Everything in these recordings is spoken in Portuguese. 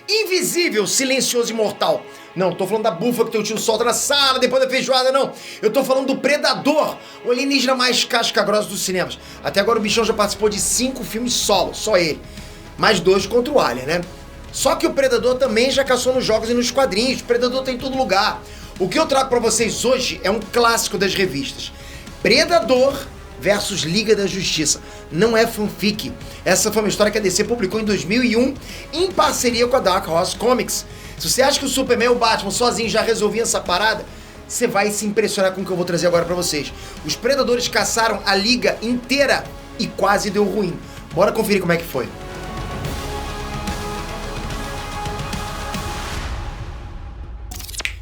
Invisível, silencioso e mortal. Não, tô falando da bufa que teu tio solta na sala depois da feijoada, não. Eu tô falando do Predador, o alienígena mais casca-grossa dos cinemas. Até agora o bichão já participou de 5 filmes solo, só ele. Mais 2 contra o Alien, né? Só que o Predador também já caçou nos jogos e nos quadrinhos. O Predador tem em todo lugar. O que eu trago pra vocês hoje é um clássico das revistas. Predador versus Liga da Justiça. Não é fanfic. Essa foi uma história que a DC publicou em 2001 em parceria com a Dark Horse Comics. Se você acha que o Superman e o Batman sozinhos já resolviam essa parada, você vai se impressionar com o que eu vou trazer agora pra vocês. Os Predadores caçaram a Liga inteira e quase deu ruim. Bora conferir como é que foi.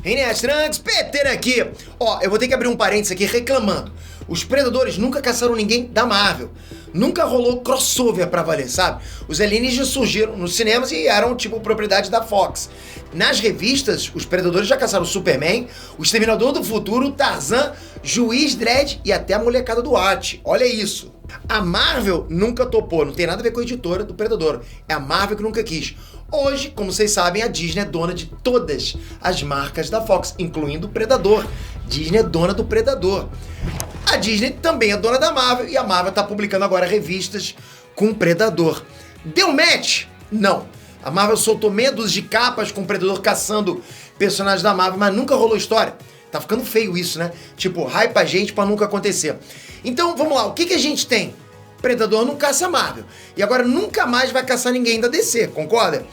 Hey, Nerdstranks, Peter aqui. Ó, eu vou ter que abrir um parênteses aqui reclamando. Os Predadores nunca caçaram ninguém da Marvel. Nunca rolou crossover pra valer, sabe? Os alienígenas surgiram nos cinemas e eram, tipo, propriedade da Fox. Nas revistas, os Predadores já caçaram o Superman, o Exterminador do Futuro, o Tarzan, Juiz Dredd e até a molecada do Arte. Olha isso. A Marvel nunca topou, não tem nada a ver com a editora do Predador. É a Marvel que nunca quis. Hoje, como vocês sabem, a Disney é dona de todas as marcas da Fox, incluindo o Predador. Disney é dona do Predador. A Disney também é dona da Marvel e a Marvel tá publicando agora revistas com o Predador. Deu match? Não. A Marvel soltou meia dúzia de capas com o Predador caçando personagens da Marvel, mas nunca rolou história. Tá ficando feio isso, né? Tipo, hype a gente pra nunca acontecer. Então, vamos lá, o que a gente tem? Predador não caça a Marvel. E agora nunca mais vai caçar ninguém da DC, concorda?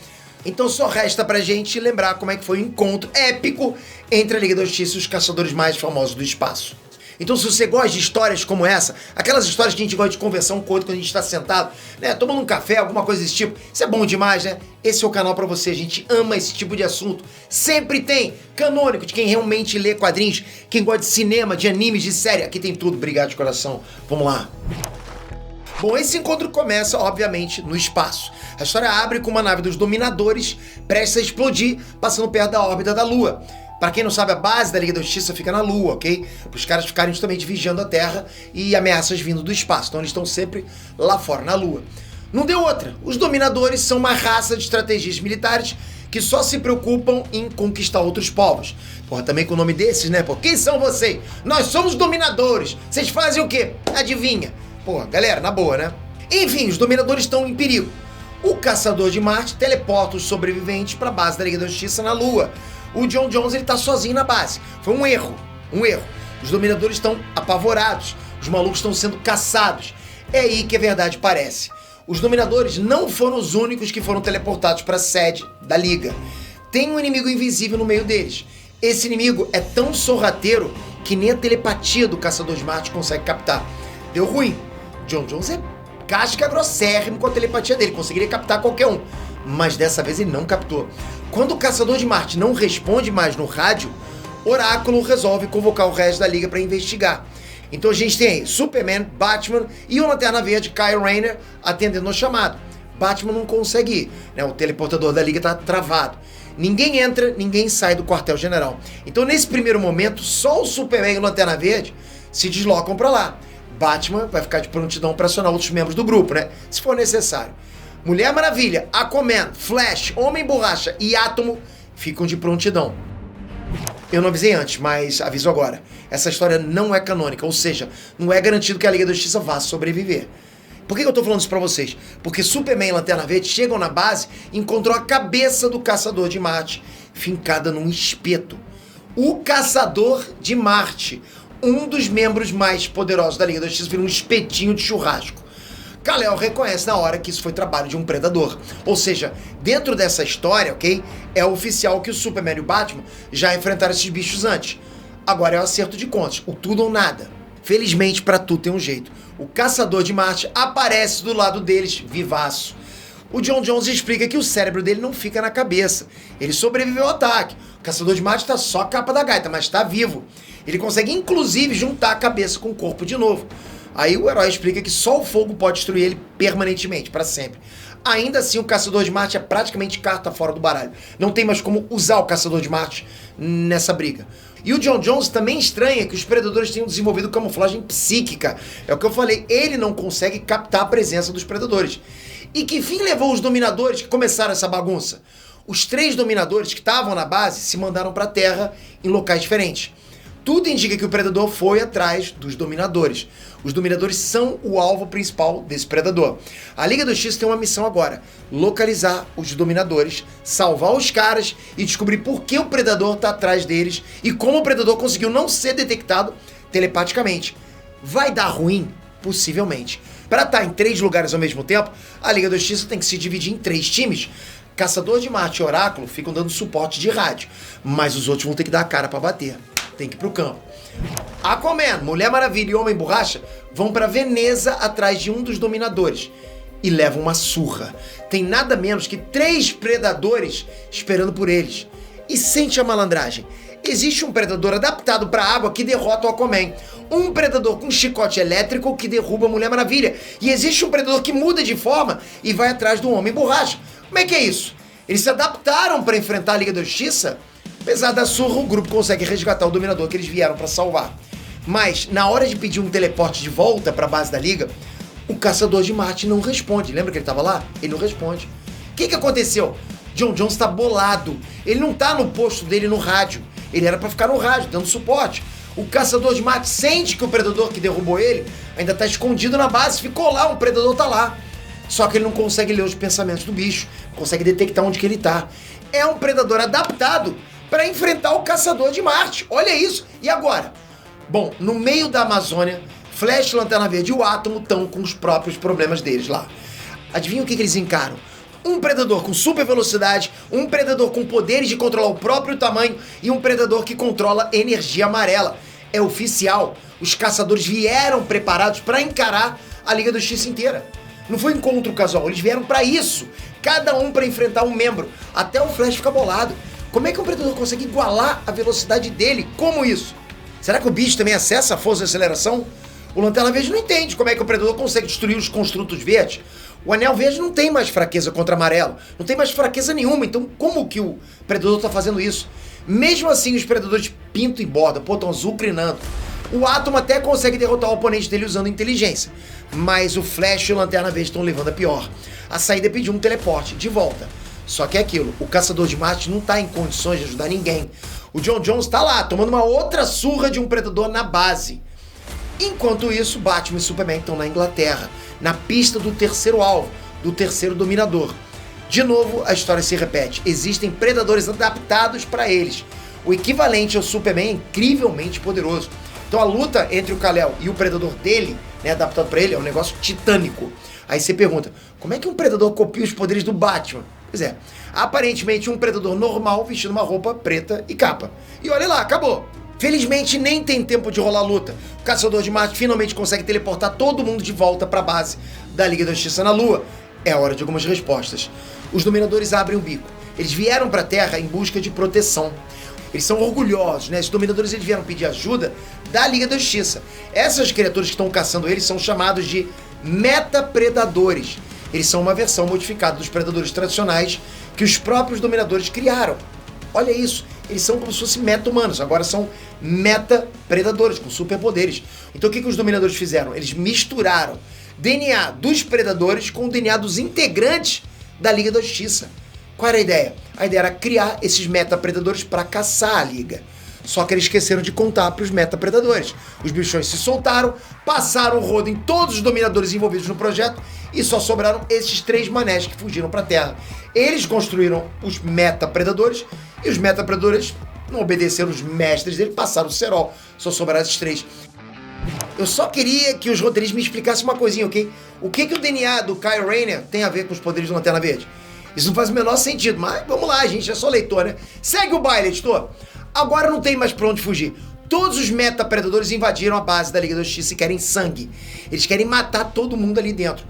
Então só resta pra gente lembrar como é que foi o encontro épico entre a Liga da Justiça e os caçadores mais famosos do espaço. Então se você gosta de histórias como essa, aquelas histórias que a gente gosta de conversar um com o outro quando a gente tá sentado, né, tomando um café, alguma coisa desse tipo, isso é bom demais, né? Esse é o canal pra você, a gente ama esse tipo de assunto. Sempre tem canônico de quem realmente lê quadrinhos, quem gosta de cinema, de animes, de série, aqui tem tudo, obrigado de coração. Vamos lá. Bom, esse encontro começa, obviamente, no espaço. A história abre com uma nave dos Dominadores prestes a explodir, passando perto da órbita da Lua. Pra quem não sabe, a base da Liga da Justiça fica na Lua, ok? Para os caras ficarem justamente vigiando a Terra e ameaças vindo do espaço. Então eles estão sempre lá fora, na Lua. Não deu outra. Os Dominadores são uma raça de estrategistas militares que só se preocupam em conquistar outros povos. Porra, também com o nome desses, né? Pô, quem são vocês? Nós somos Dominadores. Vocês fazem o quê? Adivinha? Porra, galera, na boa, né? Enfim, os Dominadores estão em perigo. O Caçador de Marte teleporta os sobreviventes para a base da Liga da Justiça na Lua. O John Jones, ele tá sozinho na base. Foi um erro. Os Dominadores estão apavorados. Os malucos estão sendo caçados. É aí que a verdade parece. Os Dominadores não foram os únicos que foram teleportados para a sede da Liga. Tem um inimigo invisível no meio deles. Esse inimigo é tão sorrateiro que nem a telepatia do Caçador de Marte consegue captar. Deu ruim. John Jones é casca grossérrimo com a telepatia dele, conseguiria captar qualquer um, mas dessa vez ele não captou. Quando o Caçador de Marte não responde mais no rádio, Oráculo resolve convocar o resto da Liga para investigar. Então a gente tem aí Superman, Batman e o Lanterna Verde, Kyle Rayner, atendendo o chamado. Batman não consegue ir, né? O teleportador da Liga tá travado. Ninguém entra, ninguém sai do quartel-general. Então nesse primeiro momento, só o Superman e o Lanterna Verde se deslocam para lá. Batman vai ficar de prontidão para acionar outros membros do grupo, né? Se for necessário. Mulher Maravilha, Aquaman, Flash, Homem-Borracha e Átomo ficam de prontidão. Eu não avisei antes, mas aviso agora. Essa história não é canônica, ou seja, não é garantido que a Liga da Justiça vá sobreviver. Por que eu tô falando isso pra vocês? Porque Superman e Lanterna Verde chegam na base e encontram a cabeça do Caçador de Marte fincada num espeto. O Caçador de Marte, um dos membros mais poderosos da Liga da Justiça, vira um espetinho de churrasco. Kal-El reconhece na hora que isso foi trabalho de um predador. Ou seja, dentro dessa história, ok? É oficial que o Superman e o Batman já enfrentaram esses bichos antes. Agora é o acerto de contas, o tudo ou nada. Felizmente pra tudo tem um jeito. O Caçador de Marte aparece do lado deles, vivaço. O John Jones explica que o cérebro dele não fica na cabeça. Ele sobreviveu ao ataque. O Caçador de Marte tá só a capa da gaita, mas tá vivo. Ele consegue inclusive juntar a cabeça com o corpo de novo. Aí o herói explica que só o fogo pode destruir ele permanentemente, para sempre. Ainda assim, o Caçador de Marte é praticamente carta fora do baralho. Não tem mais como usar o Caçador de Marte nessa briga. E o John Jones também estranha que os predadores tenham desenvolvido camuflagem psíquica. É o que eu falei, ele não consegue captar a presença dos predadores. E que fim levou os Dominadores que começaram essa bagunça? Os 3 dominadores que estavam na base se mandaram para a Terra em locais diferentes. Tudo indica que o predador foi atrás dos dominadores. Os dominadores são o alvo principal desse predador. A Liga da Justiça tem uma missão agora: localizar os dominadores, salvar os caras e descobrir por que o predador está atrás deles e como o predador conseguiu não ser detectado telepaticamente. Vai dar ruim? Possivelmente. Para estar em 3 lugares ao mesmo tempo, a Liga da Justiça tem que se dividir em 3 times. Caçador de Marte e Oráculo ficam dando suporte de rádio, mas os outros vão ter que dar a cara para bater. Tem que ir pro campo. Aquaman, Mulher Maravilha e Homem Borracha vão pra Veneza atrás de um dos dominadores e levam uma surra. Tem nada menos que 3 predadores esperando por eles. E sente a malandragem. Existe um predador adaptado pra água que derrota o Aquaman. Um predador com chicote elétrico que derruba a Mulher Maravilha. E existe um predador que muda de forma e vai atrás do Homem Borracha. Como é que é isso? Eles se adaptaram pra enfrentar a Liga da Justiça? Apesar da surra, o grupo consegue resgatar o dominador que eles vieram pra salvar. Mas, na hora de pedir um teleporte de volta pra base da Liga, o Caçador de Marte não responde. Lembra que ele tava lá? Ele não responde. O que aconteceu? John Jones tá bolado. Ele não tá no posto dele no rádio. Ele era pra ficar no rádio, dando suporte. O Caçador de Marte sente que o predador que derrubou ele ainda tá escondido na base. Ficou lá, um predador tá lá. Só que ele não consegue ler os pensamentos do bicho. Não consegue detectar onde que ele tá. É um predador adaptado para enfrentar o Caçador de Marte. Olha isso. E agora? Bom, no meio da Amazônia, Flash, Lanterna Verde e o Átomo estão com os próprios problemas deles lá. Adivinha o que eles encaram? Um predador com super velocidade, um predador com poderes de controlar o próprio tamanho e um predador que controla energia amarela. É oficial. Os caçadores vieram preparados para encarar a Liga da Justiça inteira. Não foi encontro casual, eles vieram para isso. Cada um para enfrentar um membro. Até o Flash fica bolado. Como é que um predador consegue igualar a velocidade dele? Como isso? Será que o bicho também acessa a força de aceleração? O Lanterna Verde não entende como é que o predador consegue destruir os construtos verdes. O Anel Verde não tem mais fraqueza contra amarelo. Não tem mais fraqueza nenhuma. Então como que o predador tá fazendo isso? Mesmo assim, os predadores pinto e borda, pô, tão azucrinando. O Átomo até consegue derrotar o oponente dele usando inteligência. Mas o Flash e o Lanterna Verde estão levando a pior. A saída é pedir um teleporte de volta. Só que é aquilo, o Caçador de Marte não tá em condições de ajudar ninguém. O John Jones tá lá, tomando uma outra surra de um predador na base. Enquanto isso, Batman e Superman estão na Inglaterra, na pista do terceiro alvo, do terceiro dominador. De novo, a história se repete. Existem predadores adaptados para eles. O equivalente ao Superman é incrivelmente poderoso. Então a luta entre o Kal-El e o predador dele, né, adaptado para ele, é um negócio titânico. Aí você pergunta, como é que um predador copia os poderes do Batman? Pois é, aparentemente um predador normal vestindo uma roupa preta e capa. E olha lá, acabou. Felizmente nem tem tempo de rolar luta. O Caçador de Marte finalmente consegue teleportar todo mundo de volta para a base da Liga da Justiça na Lua. É hora de algumas respostas. Os dominadores abrem o bico. Eles vieram para a Terra em busca de proteção. Eles são orgulhosos, né? Esses dominadores eles vieram pedir ajuda da Liga da Justiça. Essas criaturas que estão caçando eles são chamados de metapredadores. Eles são uma versão modificada dos predadores tradicionais que os próprios dominadores criaram. Olha isso, eles são como se fossem meta-humanos, agora são meta-predadores, com superpoderes. Então o que os dominadores fizeram? Eles misturaram DNA dos predadores com o DNA dos integrantes da Liga da Justiça. Qual era a ideia? A ideia era criar esses meta-predadores para caçar a Liga. Só que eles esqueceram de contar para os meta-predadores. Os bichões se soltaram, passaram o rodo em todos os dominadores envolvidos no projeto e só sobraram esses 3 manés que fugiram para a Terra. Eles construíram os meta-predadores e os meta-predadores não obedeceram os mestres dele, passaram o cerol. Só sobraram esses 3. Eu só queria que os roteiristas me explicassem uma coisinha, ok? O que o DNA do Kyle Rayner tem a ver com os poderes do Lanterna Verde? Isso não faz o menor sentido, mas vamos lá, gente, é só leitor, né? Segue o baile, editor! Agora não tem mais pra onde fugir. Todos os meta-predadores invadiram a base da Liga da Justiça e querem sangue. Eles querem matar todo mundo ali dentro.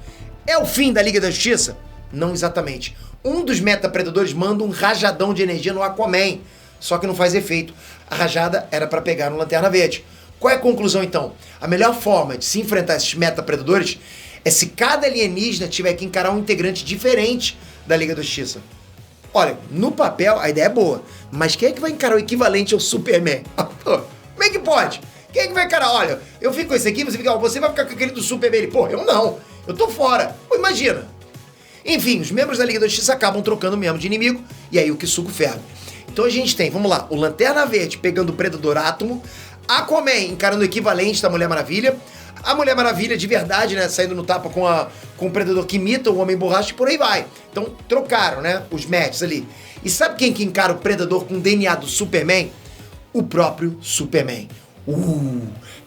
É o fim da Liga da Justiça? Não exatamente. Um dos meta-predadores manda um rajadão de energia no Aquaman, só que não faz efeito. A rajada era pra pegar no Lanterna Verde. Qual é a conclusão então? A melhor forma de se enfrentar esses meta-predadores é se cada alienígena tiver que encarar um integrante diferente da Liga da Justiça. Olha, no papel a ideia é boa, mas quem é que vai encarar o equivalente ao Superman? Como é que pode? Quem é que vai encarar? Olha, eu fico com esse aqui, você vai ficar com aquele do Superman. Pô, eu não, eu tô fora. Pô, imagina. Enfim, os membros da Liga da Justiça acabam trocando membro de inimigo, e aí o Kisuko ferve. Então a gente tem, vamos lá, o Lanterna Verde pegando o Predador Átomo, Aquaman encarando o equivalente da Mulher Maravilha, a Mulher Maravilha de verdade, né, saindo no tapa com o Predador que imita o Homem Borracha e por aí vai. Então trocaram, né, os matches ali. E sabe quem que encara o Predador com o DNA do Superman? O próprio Superman.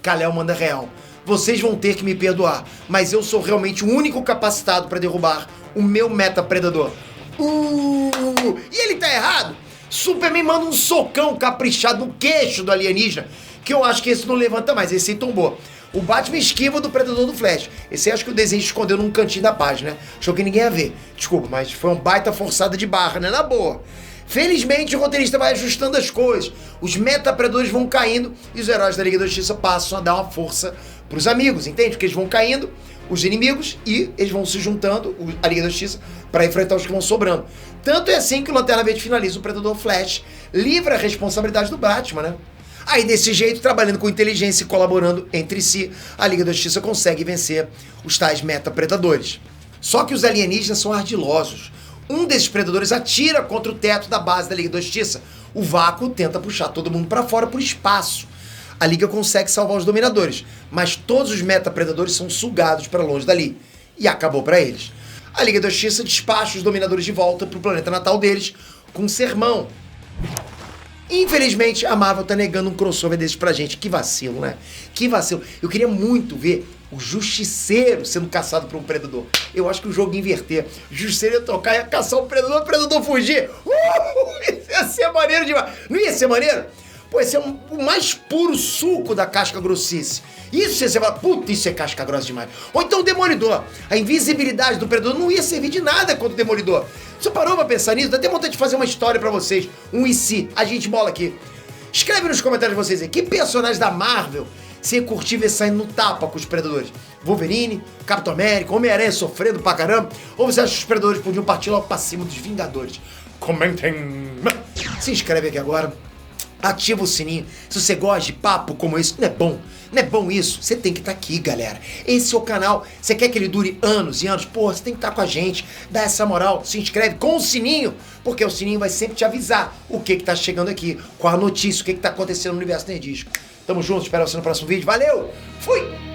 Kal-El manda real. Vocês vão ter que me perdoar, mas eu sou realmente o único capacitado para derrubar o meu meta-predador. E ele tá errado? Superman manda um socão caprichado no queixo do alienígena, que eu acho que esse não levanta mais, esse aí tombou. O Batman esquiva do Predador do Flash. Esse aí acho que o desenho escondeu num cantinho da página, né? Achou que ninguém ia ver. Desculpa, mas foi uma baita forçada de barra, né? Na boa. Felizmente o roteirista vai ajustando as coisas. Os meta-predadores vão caindo e os heróis da Liga da Justiça passam a dar uma força pros amigos, entende? Porque eles vão caindo, os inimigos, e eles vão se juntando, a Liga da Justiça, para enfrentar os que vão sobrando. Tanto é assim que o Lanterna Verde finaliza o Predador Flash, livra a responsabilidade do Batman, né? Aí desse jeito, trabalhando com inteligência e colaborando entre si, a Liga da Justiça consegue vencer os tais meta-predadores. Só que os alienígenas são ardilosos. Um desses predadores atira contra o teto da base da Liga da Justiça. O vácuo tenta puxar todo mundo para fora por espaço. A Liga consegue salvar os dominadores, mas todos os meta-predadores são sugados para longe dali. E acabou para eles. A Liga da Justiça despacha os dominadores de volta pro planeta natal deles com um sermão. Infelizmente, a Marvel tá negando um crossover desses pra gente. Que vacilo, né? Que vacilo. Eu queria muito ver o Justiceiro sendo caçado por um predador. Eu acho que o jogo ia inverter. O Justiceiro ia tocar, ia caçar o predador fugir. Isso ia ser maneiro demais. Não ia ser maneiro? Pô, esse é o mais puro suco da casca grossice. Isso você fala, puta, isso é casca grossa demais. Ou então o Demolidor. A invisibilidade do predador não ia servir de nada contra o Demolidor. Você parou pra pensar nisso? Dá até vontade de fazer uma história pra vocês. Um e se. A gente bola aqui. Escreve nos comentários de vocês aí. Que personagem da Marvel você curtir ver saindo no tapa com os predadores? Wolverine, Capitão América, Homem-Aranha sofrendo pra caramba? Ou você acha que os predadores podiam partir logo pra cima dos Vingadores? Comentem. Se inscreve aqui agora. Ativa o sininho. Se você gosta de papo como esse, não é bom. Não é bom isso? Você tem que estar aqui, galera. Esse é o canal. Você quer que ele dure anos e anos? Pô, você tem que estar com a gente. Dá essa moral. Se inscreve com o sininho, porque o sininho vai sempre te avisar o que tá chegando aqui, qual a notícia, o que tá acontecendo no universo nerdístico. Tamo junto, espero você no próximo vídeo. Valeu! Fui!